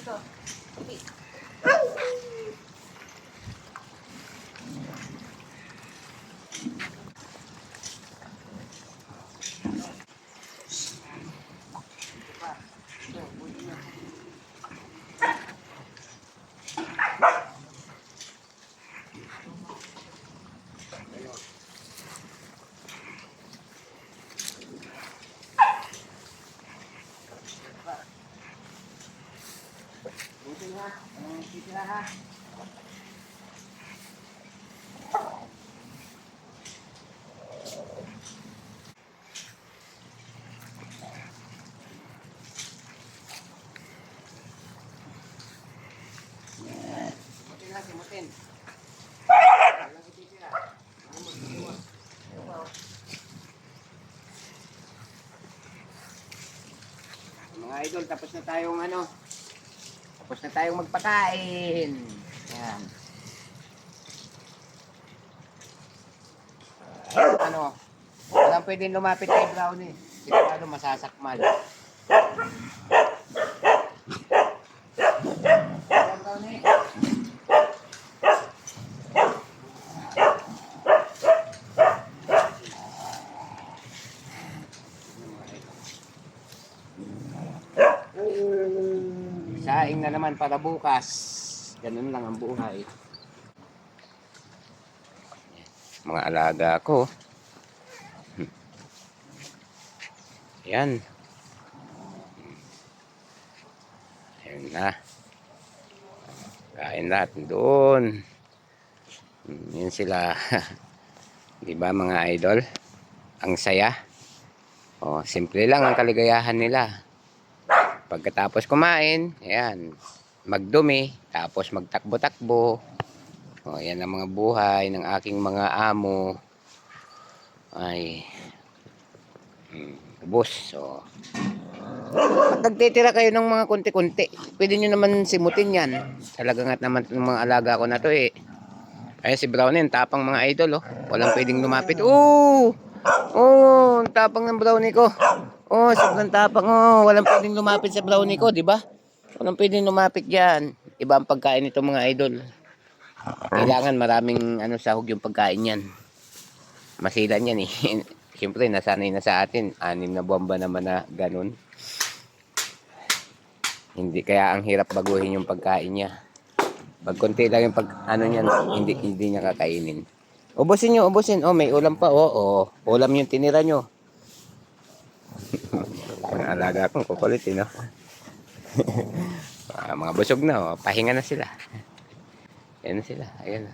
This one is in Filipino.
Ito. Okay. Buti ha. Titira ha. Simutin ha, simutin. Walang ititira. Mga idol, tapos na tayong tapos na tayong magpakain. Yan. Walang pwedeng lumapit kay Brownie. Sigurado masasakmal. Ayan, Brownie. Saing na naman para bukas. Ganun lang ang buhay. Mga alaga ko. Ayan. Ayan na. Kain natin doon. Yan sila. Diba mga idol? Ang saya. Oh, simple lang ang kaligayahan nila. Pagkatapos kumain, ayan, magdumi, tapos magtakbo-takbo. O, yan ang mga buhay ng aking mga amo. Ay, ubos. So, at nagtitira kayo ng mga konti-konti. Pwede nyo naman simutin yan. Talaga nga naman ng mga alaga ko na to eh. Ay, si Brownie, tapang mga idol, oh. Walang pwedeng lumapit. Oh! Oh, tapang ng Brownie ko. Oh, sobrang tapang. Oh, walang pwedeng lumapit sa Brownie ko, di ba? Walang pwedeng lumapit diyan. Iba ang pagkain nito mga idol. Kailangan maraming sahog yung pagkain niyan. Masilan yan eh. Siyempre, nasanay na sa atin. 6 na buwan ba naman na ganun. Hindi, kaya ang hirap baguhin yung pagkain niya. Pag konti lang yung niyan, hindi niya kakainin. Ubusin nyo, ubusin. Oh, may ulam pa. Oh. Ulam yung tinira nyo. Mga alaga kong kukulit, no? Mga busog na, oh. Pahinga na sila. Ayan na sila. Ayan na.